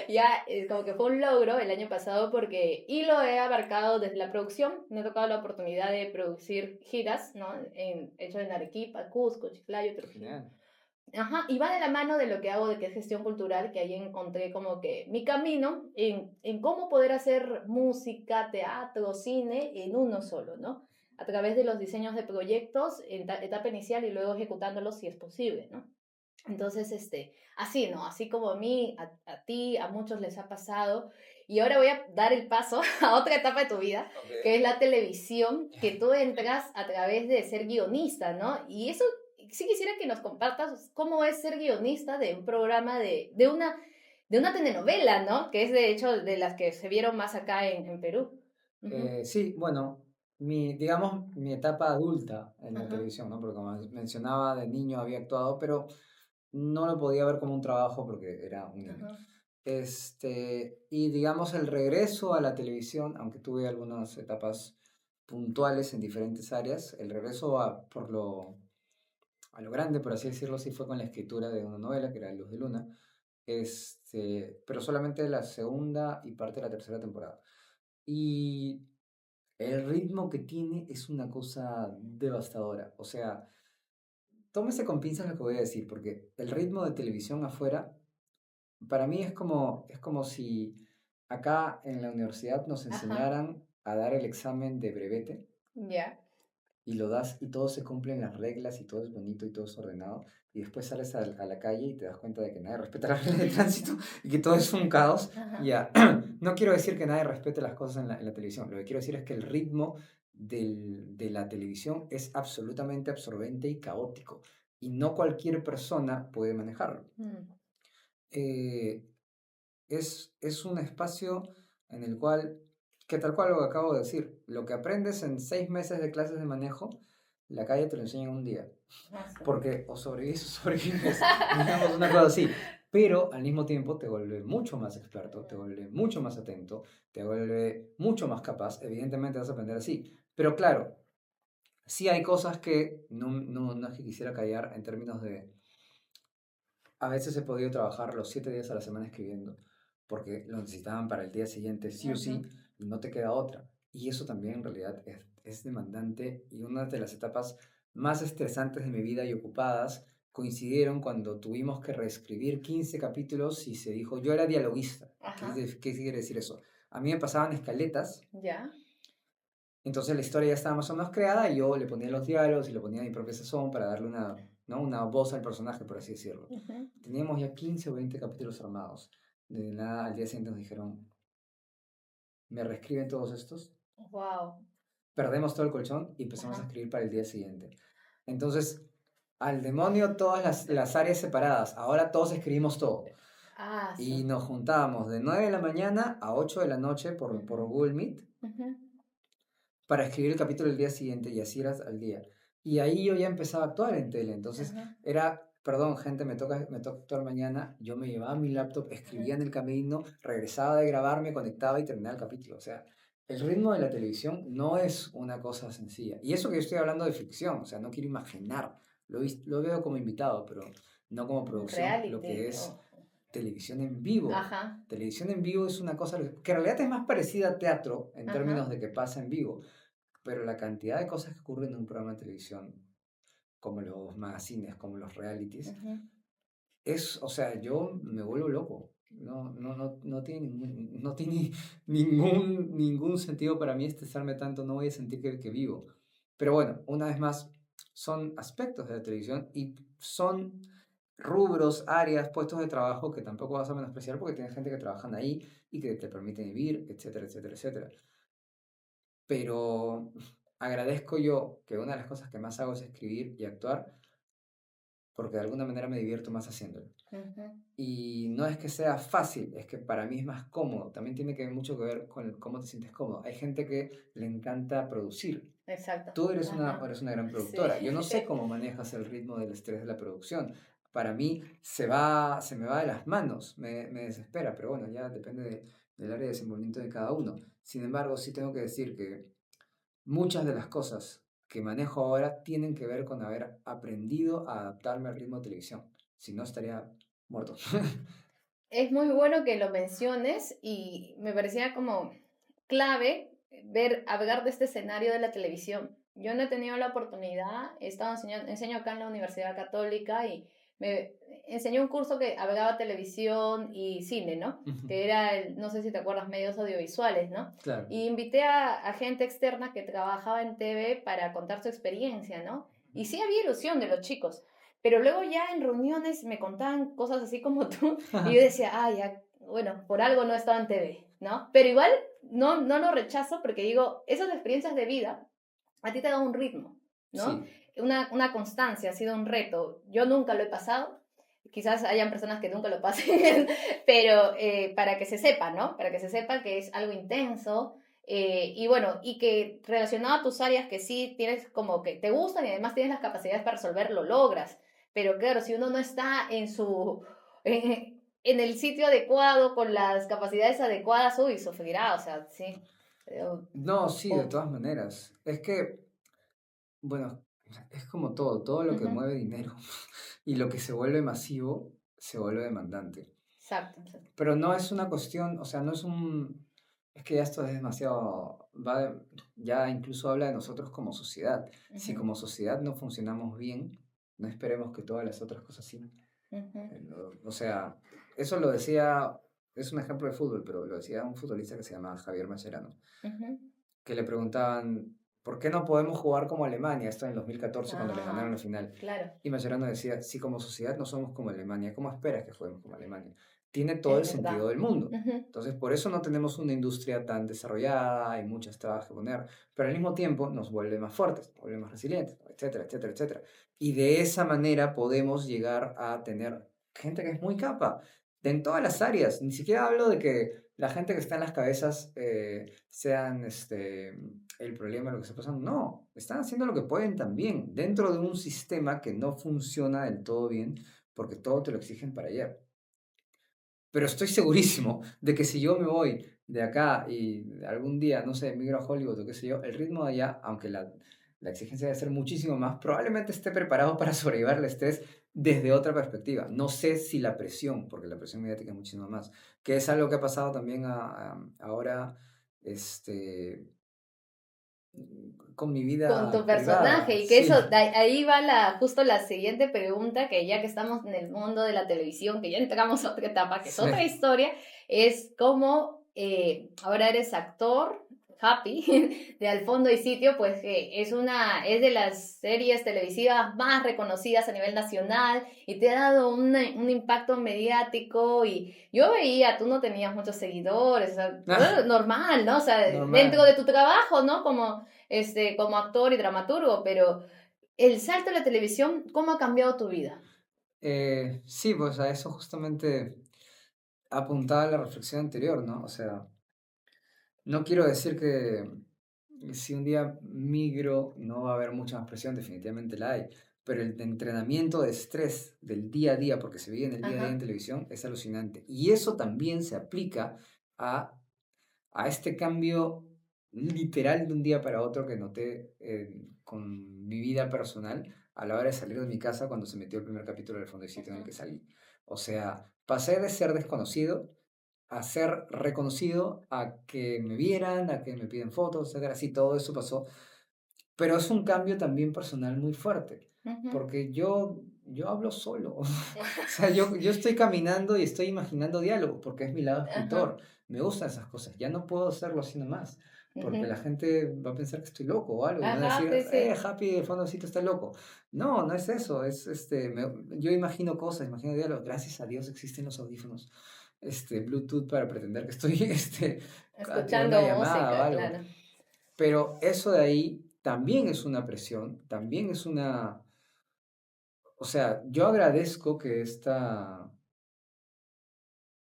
ya como que fue un logro el año pasado porque, y lo he abarcado desde la producción, me ha tocado la oportunidad de producir giras, ¿no? Hecho en Arequipa, Cusco, Chiclayo, Qué Trujillo. genial. Ajá, y va de la mano de lo que hago, de que es gestión cultural, que ahí encontré como que mi camino en cómo poder hacer música, teatro, cine en uno solo, ¿no? A través de los diseños de proyectos en etapa inicial y luego ejecutándolos si es posible, ¿no? Entonces, así, ¿no? Así como a mí, a ti, a muchos les ha pasado. Y ahora voy a dar el paso a otra etapa de tu vida, Ok. que es la televisión, que tú entras a través de ser guionista, ¿no? Y eso sí quisiera que nos compartas cómo es ser guionista de un programa de una telenovela, ¿no? Que es de hecho de las que se vieron más acá en Perú. Ujú, Sí, bueno, digamos, mi etapa adulta en la ujú, televisión, ¿no? Porque como mencionaba, de niño había actuado, pero no lo podía ver como un trabajo porque era un niño. ujú. Y digamos, el regreso a la televisión, aunque tuve algunas etapas puntuales en diferentes áreas, el regreso a lo grande, por así decirlo, sí fue con la escritura de una novela que era Luz de Luna, pero solamente la segunda y parte de la tercera temporada. Y el ritmo que tiene es una cosa devastadora. O sea, tómese con pinzas lo que voy a decir, porque el ritmo de televisión afuera, para mí es como si acá en la universidad nos Ajá, enseñaran a dar el examen de brevete ya. y lo das y todo se cumplen las reglas y todo es bonito y todo es ordenado y después sales a la calle y te das cuenta de que nadie respeta las reglas de tránsito y que todo es un caos. Ajá. Ya, no quiero decir que nadie respete las cosas en la televisión, lo que quiero decir es que el ritmo de la televisión es absolutamente absorbente y caótico y no cualquier persona puede manejarlo. Mm, Eh, es un espacio en el cual, que tal cual lo que acabo de decir, lo que aprendes en 6 meses de clases de manejo, la calle te lo enseña en un día. ah, sí. Porque o sobrevives o sobrevives, digamos una cosa así. Pero al mismo tiempo te vuelve mucho más experto, te vuelve mucho más atento, te vuelve mucho más capaz. Evidentemente vas a aprender así. Pero claro, sí hay cosas que no es que quisiera callar en términos de a veces he podido trabajar los 7 días a la semana escribiendo, porque lo necesitaban para el día siguiente, sí o sí, Ujú. y no te queda otra. Y eso también en realidad es demandante y una de las etapas más estresantes de mi vida y ocupadas coincidieron cuando tuvimos que reescribir 15 capítulos y se dijo, yo era dialoguista. Ajá, Qué quiere decir eso? A mí me pasaban escaletas, ya. entonces la historia ya estaba más o menos creada y yo le ponía los diálogos y le ponía mi propia sazón para darle ¿no? una voz al personaje, por así decirlo. Ujú. Teníamos ya 15 o 20 capítulos armados. De nada, al día siguiente nos dijeron, ¿me reescriben todos estos? Wow. Perdemos todo el colchón y empezamos a Ajá. escribir para el día siguiente. Entonces, al demonio todas las áreas separadas. Ahora todos escribimos todo. Ah, Y nos juntábamos de 9 de la mañana a 8 de la noche por Google Meet ujú, para escribir el capítulo del día siguiente y así era al día. Y ahí yo ya empezaba a actuar en tele, entonces ajá, era, perdón gente, me toca actuar mañana, yo me llevaba mi laptop, escribía en el camino, regresaba de grabar, me conectaba y terminaba el capítulo. O sea, el ritmo de la televisión no es una cosa sencilla. Y eso que yo estoy hablando de ficción, o sea, no quiero imaginar, lo veo como invitado, pero no como un producción, lo que reality. es televisión en vivo. Ajá, Televisión en vivo es una cosa que en realidad es más parecida a teatro en términos ajá. de que pasa en vivo, pero la cantidad de cosas que ocurren en un programa de televisión, como los magazines, como los realities, Ujú. es, o sea, yo me vuelvo loco. No tiene, no tiene ningún sentido para mí estresarme tanto, no voy a sentir que vivo. Pero bueno, una vez más, son aspectos de la televisión y son rubros, áreas, puestos de trabajo que tampoco vas a menospreciar porque tienes gente que trabajan ahí y que te permiten vivir, etcétera, etcétera, etcétera. Pero agradezco yo que una de las cosas que más hago es escribir y actuar porque de alguna manera me divierto más haciéndolo. Ujú. Y no es que sea fácil, es que para mí es más cómodo. También tiene que ver mucho que ver con cómo te sientes cómodo. Hay gente que le encanta producir. Exacto. Tú Ajá. eres una gran Sí. productora. Yo no sé cómo manejas el ritmo del estrés de la producción. Para mí se me va de las manos, me desespera, pero bueno, ya depende del área de desenvolvimiento de cada uno. Sin embargo, sí tengo que decir que muchas de las cosas que manejo ahora tienen que ver con haber aprendido a adaptarme al ritmo de televisión. Si no, estaría muerto. Es muy bueno que lo menciones y me parecía como clave ver, hablar de este escenario de la televisión. Yo no he tenido la oportunidad, he estado enseño acá en la Universidad Católica y me enseñé un curso que hablaba televisión y cine, ¿no? Ujú, Que era, no sé si te acuerdas, medios audiovisuales, ¿no? claro. Y invité a gente externa que trabajaba en TV para contar su experiencia, ¿no? Y sí había ilusión de los chicos, pero luego ya en reuniones me contaban cosas así como tú y yo decía, ah, ya, bueno, por algo no estaba en TV, ¿no? Pero igual no lo rechazo porque digo, esas experiencias de vida a ti te da un ritmo, ¿no? Sí, Una constancia, ha sido un reto. Yo nunca lo he pasado, quizás hayan personas que nunca lo pasen, pero para que se sepa, ¿no? Para que se sepa que es algo intenso. Y bueno, y que relacionado a tus áreas que sí tienes como que te gustan y además tienes las capacidades para resolver, lo logras. Pero claro, si uno no está en su, en el sitio adecuado, con las capacidades adecuadas, uy, sufrirá, o sea, sí. no, sí, de O- todas maneras. Es que, bueno, es como todo, todo lo que Ujú, mueve dinero y lo que se vuelve masivo se vuelve demandante. exacto, exacto. Pero no es una cuestión, o sea, no es un, es que ya esto es demasiado, ya incluso habla de nosotros como sociedad. Si Ujú, como sociedad no funcionamos bien, no esperemos que todas las otras cosas sí. ujú, O sea, eso lo decía, es un ejemplo de fútbol, pero lo decía un futbolista que se llama Javier Mascherano, ujú. que le preguntaban, ¿por qué no podemos jugar como Alemania? Esto en el 2014 cuando les ganaron Ah, la final. claro, Y Mascherano decía, si como sociedad no somos como Alemania, ¿cómo esperas que juguemos como Alemania? Tiene todo el es sentido verdad. del mundo. Ujú, Entonces, por eso no tenemos una industria tan desarrollada, hay muchas trabas que poner, pero al mismo tiempo nos vuelve más fuertes, nos vuelve más resilientes, etcétera, etcétera, etcétera. Y de esa manera podemos llegar a tener gente que es muy capa, en todas las áreas. Ni siquiera hablo de que la gente que está en las cabezas sean el problema, lo que está pasando. No, están haciendo lo que pueden también, dentro de un sistema que no funciona del todo bien, porque todo te lo exigen para ayer. Pero estoy segurísimo de que si yo me voy de acá y algún día, no sé, migro a Hollywood o qué sé yo, el ritmo de allá, aunque la exigencia debe ser muchísimo más, probablemente esté preparado para sobrellevar el estrés desde otra perspectiva. No sé si la presión, porque la presión mediática es muchísimo más, que es algo que ha pasado también ahora este, con mi con tu vida personaje privada. y que eso, Sí. ahí va justo la siguiente pregunta, que ya que estamos en el mundo de la televisión, que ya entramos a otra etapa, que es Sí. otra historia, es cómo ahora eres actor, Happy, de Al Fondo y Sitio, pues que es de las series televisivas más reconocidas a nivel nacional y te ha dado un impacto mediático y yo veía, tú no tenías muchos seguidores, o sea, Ah, normal, ¿no? O sea, dentro normal. de tu trabajo, ¿no? Como actor y dramaturgo, pero el salto a la televisión, ¿cómo ha cambiado tu vida? Sí, pues a eso justamente. apuntaba a la reflexión anterior, ¿no? O sea, no quiero decir que si un día migro no va a haber mucha más presión, definitivamente la hay, pero el entrenamiento de estrés del día a día, porque se vive en el día a día en Ajá. televisión, es alucinante. Y eso también se aplica a, a este cambio literal de un día para otro que noté con mi vida personal a la hora de salir de mi casa cuando se metió el primer capítulo del Fondo de Sitio en el Ujú. que salí. O sea, pasé de ser desconocido a ser reconocido, a que me vieran, a que me piden fotos, etcétera. Sí, todo eso pasó. Pero es un cambio también personal muy fuerte, Ujú. porque yo hablo solo. O sea, yo estoy caminando y estoy imaginando diálogos, porque es mi lado Ajá. escritor. Me gustan esas cosas. Ya no puedo hacerlo así nomás, porque Ujú. la gente va a pensar que estoy loco o algo, y van a Ajá, decir, sí, sí. Happy, de fondocito está loco. No, no es eso. Es, yo imagino cosas, imagino diálogos. Gracias a Dios existen los audífonos Bluetooth para pretender que estoy atiendo una Escuchando llamada o música, algo. claro. Pero eso de ahí también es una presión, también es una... O sea, yo agradezco que esta,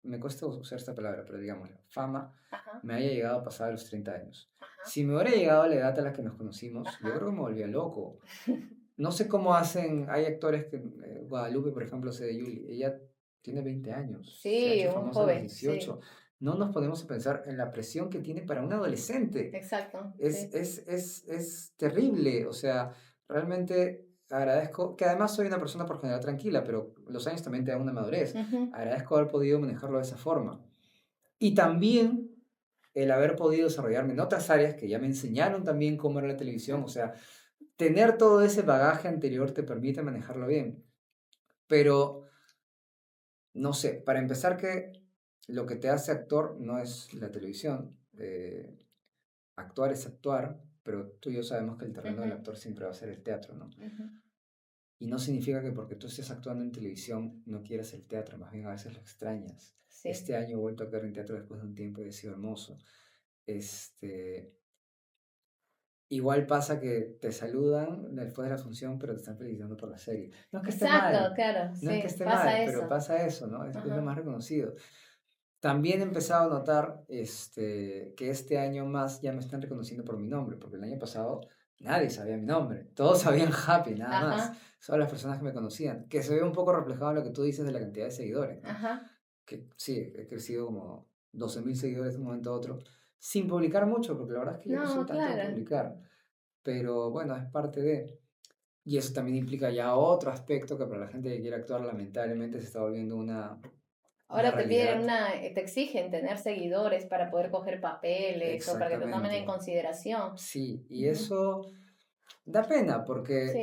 me cuesta usar esta palabra, pero digámoslo, fama Ajá. me haya llegado a pasar a los 30 años. Ajá. Si me hubiera llegado a la edad a la que nos conocimos, yo Ajá. creo que me volvía loco. No sé cómo hacen, hay actores que, Guadalupe, por ejemplo, hace de Yuli, ella tiene 20 años, se ha Sí, hecho un famosa a los joven, sí. 18. No nos podemos pensar en la presión que tiene para un adolescente. Exacto, Es, sí. es, es, es terrible, o sea, realmente agradezco, que además soy una persona por general tranquila, pero los años también te dan una madurez. Ujú. Agradezco haber podido manejarlo de esa forma. Y también el haber podido desarrollarme en otras áreas que ya me enseñaron también cómo era la televisión, o sea, tener todo ese bagaje anterior te permite manejarlo bien. Pero, no sé, para empezar que lo que te hace actor no es la televisión. Actuar es actuar, pero tú y yo sabemos que el terreno del Ujú. actor siempre va a ser el teatro, ¿no? Ujú. Y no significa que porque tú estés actuando en televisión no quieras el teatro, más bien a veces lo extrañas. Sí. Este año he vuelto a actuar en teatro después de un tiempo y ha sido hermoso. Este, igual pasa que te saludan después de la función, pero te están felicitando por la serie. No es que esté Exacto, mal, claro, no es que sí, esté pasa mal, pero eso. pasa eso, ¿no? Es lo Ajá. más reconocido. También he empezado a notar que este año más ya me están reconociendo por mi nombre, porque el año pasado nadie sabía mi nombre, todos sabían Happy, nada más, Ajá. solo las personas que me conocían, que se ve un poco reflejado en lo que tú dices de la cantidad de seguidores, ¿no? Ajá. Que sí, he crecido como 12.000 seguidores de un momento a otro, sin publicar mucho, porque la verdad es que yo no soy No, tanto de claro. publicar, pero bueno, es parte de... Y eso también implica ya otro aspecto que para la gente que quiere actuar lamentablemente se está volviendo una Ahora te piden realidad. te exigen tener seguidores para poder coger papeles o para que te tomen en Exactamente. consideración. Sí, y Ujú. eso da pena porque Sí.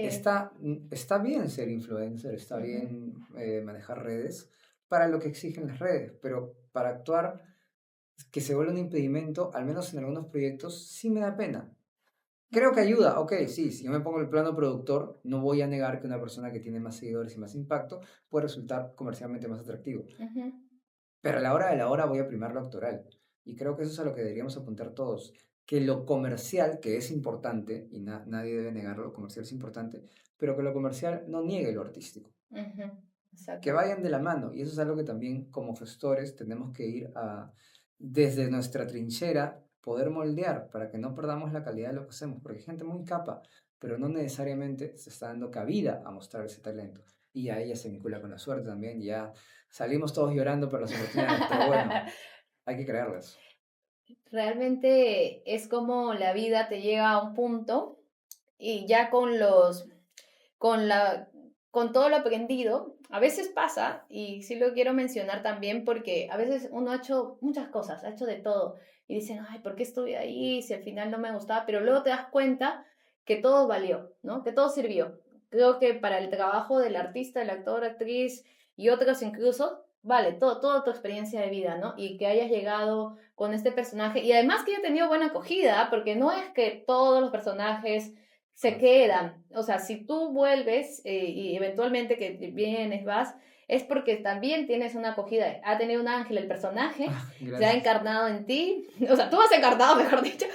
está bien ser influencer, está Ujú. bien manejar redes para lo que exigen las redes, pero para actuar que se vuelva un impedimento, al menos en algunos proyectos, sí me da pena. Creo que Ujú. ayuda, ok, sí, si yo me pongo el plano productor, no voy a negar que una persona que tiene más seguidores y más impacto puede resultar comercialmente más atractivo. Ujú. Pero a la hora de la hora voy a primar lo actoral. Y creo que eso es a lo que deberíamos apuntar todos. Que lo comercial, que es importante, y nadie debe negarlo, lo comercial es importante, pero que lo comercial no niegue lo artístico. Ujú. Que Exacto. vayan de la mano. Y eso es algo que también como gestores tenemos que ir a, desde nuestra trinchera, poder moldear para que no perdamos la calidad de lo que hacemos. Porque hay gente muy capa, pero no necesariamente se está dando cabida a mostrar ese talento. Y a ella se vincula con la suerte también. Ya salimos todos llorando por las oportunidades, pero bueno, hay que crearlas. Realmente es como la vida te llega a un punto y ya con los, con la, con todo lo aprendido, a veces pasa, y sí lo quiero mencionar también porque a veces uno ha hecho muchas cosas, ha hecho de todo, y dicen, ay, ¿por qué estuve ahí si al final no me gustaba? Pero luego te das cuenta que todo valió, ¿no? Que todo sirvió. Creo que para el trabajo del artista, el actor, actriz y otros incluso, vale, toda tu experiencia de vida, ¿no? Y que hayas llegado con este personaje, y además que haya tenido buena acogida, porque no es que todos los personajes se Ah, quedan. O sea, si tú vuelves y eventualmente que vienes, vas, es porque también tienes una acogida. Ha tenido un ángel el personaje, se ha gracias. encarnado en ti. O sea, tú has encarnado, mejor dicho.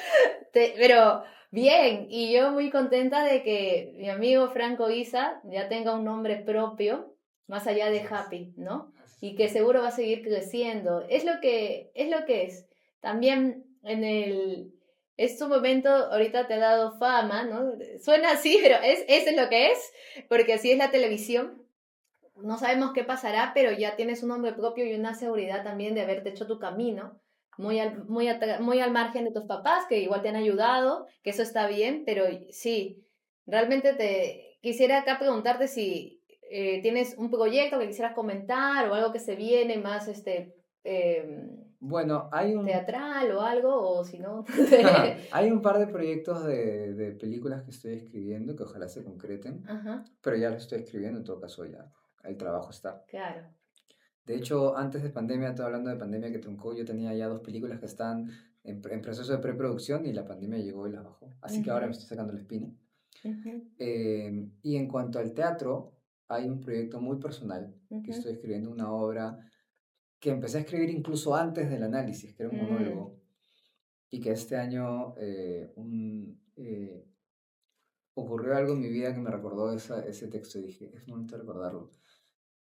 Pero bien, y yo muy contenta de que mi amigo Franco Isa ya tenga un nombre propio, más allá de Gracias. Happy, ¿no? y que seguro va a seguir creciendo. Es lo que es. También es tu momento, ahorita te ha dado fama, ¿no? Suena así, pero eso es lo que es, porque así es la televisión. No sabemos qué pasará, pero ya tienes un nombre propio y una seguridad también de haberte hecho tu camino, muy al margen de tus papás, que igual te han ayudado, que eso está bien, pero sí, realmente te quisiera acá preguntarte si tienes un proyecto que quisieras comentar o algo que se viene más Bueno, hay un, teatral o algo, o si no. hay un par de proyectos de películas que estoy escribiendo que ojalá se concreten, Ajá, pero ya los estoy escribiendo, en todo caso ya el trabajo está. claro. De hecho, antes de pandemia, estoy hablando de pandemia que truncó, yo tenía ya dos películas que están en proceso de preproducción y la pandemia llegó y las bajó. Así que ahora me Ujú, estoy sacando la espina. ujú, Y en cuanto al teatro, hay un proyecto muy personal que ujú. estoy escribiendo una obra que empecé a escribir incluso antes del análisis, que era un Mm, monólogo, y que este año ocurrió algo en mi vida que me recordó ese texto y dije, es momento de recordarlo.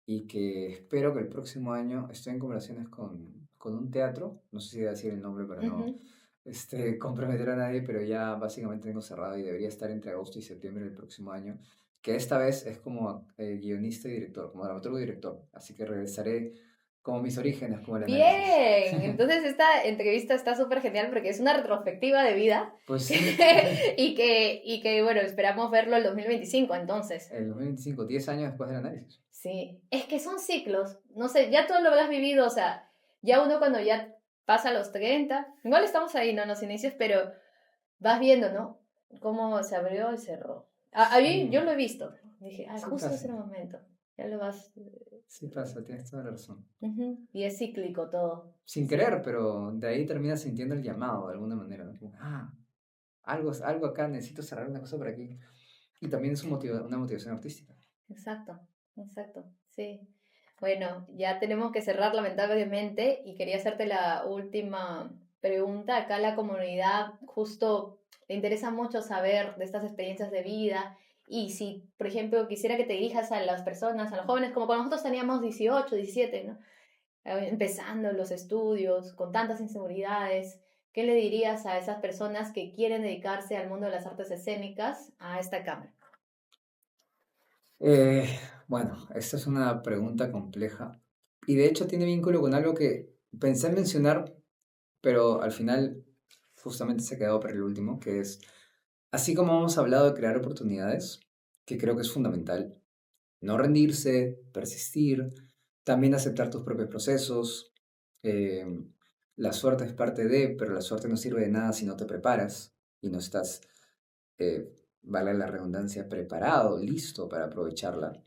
Y que espero que el próximo año estoy en conversaciones con un teatro, no sé si voy a decir el nombre para no ujú. comprometer a nadie, pero ya básicamente tengo cerrado y debería estar entre agosto y septiembre del próximo año, que esta vez es como guionista y director, como dramaturgo y director, así que regresaré como mis orígenes, como el análisis. Bien, entonces esta entrevista está súper genial porque es una retrospectiva de vida Pues sí, y que, bueno, esperamos verlo el 2025 entonces. el 2025, 10 años después del análisis. Sí, es que son ciclos, no sé, ya tú lo habrás vivido, o sea, ya uno cuando ya pasa los 30 igual estamos ahí, ¿no? En los inicios, pero vas viendo, ¿no? Cómo se abrió y cerró. A mí, yo Sí, lo he visto, dije, ah, sí justo ese pasa, era el momento, ya lo vas... sí pasa, tienes toda la razón. Ujú. Y es cíclico todo, Sin sí. querer, pero de ahí terminas sintiendo el llamado de alguna manera, ¿no? Como, algo acá, necesito cerrar una cosa por aquí. Y también es una motivación artística. Exacto, exacto, sí. Bueno, ya tenemos que cerrar lamentablemente y quería hacerte la última pregunta. Acá a la comunidad justo le interesa mucho saber de estas experiencias de vida y si, por ejemplo, quisiera que te dirijas a las personas, a los jóvenes, como cuando nosotros teníamos 18, 17, ¿no? Empezando los estudios, con tantas inseguridades, ¿qué le dirías a esas personas que quieren dedicarse al mundo de las artes escénicas a esta cámara? Eh, bueno, esta es una pregunta compleja. Y de hecho tiene vínculo con algo que pensé en mencionar, pero al final justamente se quedó para el último, que es, así como hemos hablado de crear oportunidades, que creo que es fundamental, no rendirse, persistir, también aceptar tus propios procesos. eh, la suerte es parte de, pero la suerte no sirve de nada si no te preparas y no estás, vale la redundancia, preparado, listo para aprovecharla.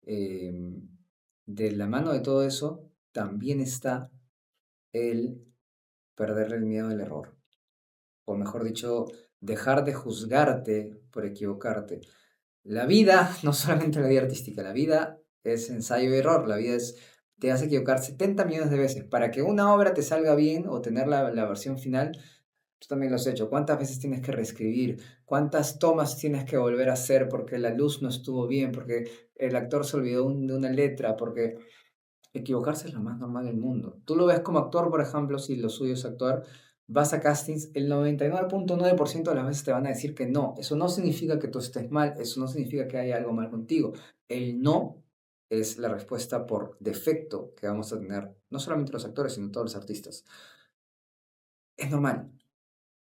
Eh, de la mano de todo eso, también está el perderle el miedo al error, o mejor dicho, dejar de juzgarte por equivocarte. La vida, no solamente la vida artística, la vida es ensayo y error, la vida es, te hace equivocar 70 millones de veces. Para que una obra te salga bien o tener la versión final, tú también lo has hecho. ¿Cuántas veces tienes que reescribir? ¿Cuántas tomas tienes que volver a hacer porque la luz no estuvo bien, porque el actor se olvidó de una letra, porque equivocarse es lo más normal del mundo? Tú lo ves como actor, por ejemplo, si lo suyo es actuar, vas a castings, el 99.9% de las veces te van a decir que no. Eso no significa que tú estés mal, eso no significa que haya algo mal contigo. El no es la respuesta por defecto que vamos a tener, no solamente los actores, sino todos los artistas. Es normal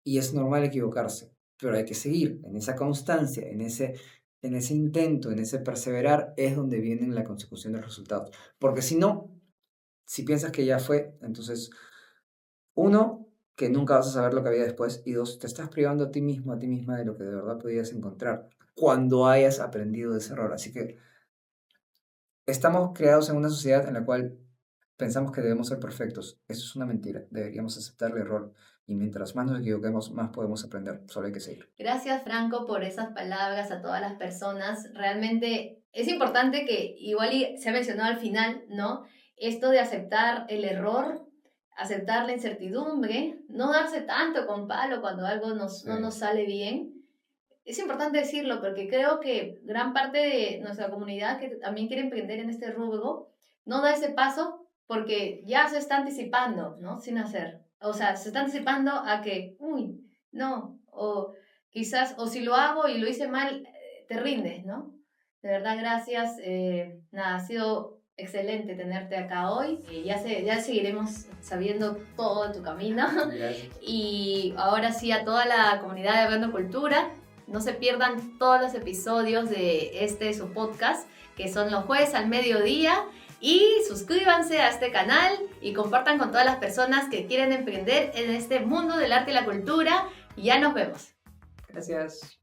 y es normal equivocarse, pero hay que seguir en esa constancia, en ese intento, en ese perseverar, es donde viene la consecución de los resultados. Porque si no, si piensas que ya fue, entonces, uno, que nunca vas a saber lo que había después, y dos, te estás privando a ti mismo, a ti misma de lo que de verdad podías encontrar cuando hayas aprendido de ese error. Así que estamos creados en una sociedad en la cual pensamos que debemos ser perfectos. Eso es una mentira. Deberíamos aceptar el error. Y mientras más nos equivoquemos, más podemos aprender. Solo hay que seguir. Gracias, Franco, por esas palabras a todas las personas. Realmente es importante que, igual y se ha mencionado al final, ¿no? Esto de aceptar el error, aceptar la incertidumbre, no darse tanto con palo cuando algo no nos Sí. sale bien. Es importante decirlo porque creo que gran parte de nuestra comunidad que también quiere emprender en este rubro no da ese paso porque ya se está anticipando, ¿no? Sin hacer. O sea, se está anticipando a que, uy, no, o quizás, o si lo hago y lo hice mal, te rindes, ¿no? De verdad, gracias. Nada, ha sido excelente tenerte acá hoy. Ya seguiremos sabiendo todo de tu camino. Gracias. Y ahora sí, a toda la comunidad de Hablando Cultura, no se pierdan todos los episodios de su podcast, que son los jueves al mediodía. Y suscríbanse a este canal y compartan con todas las personas que quieren emprender en este mundo del arte y la cultura. Y ya nos vemos. Gracias.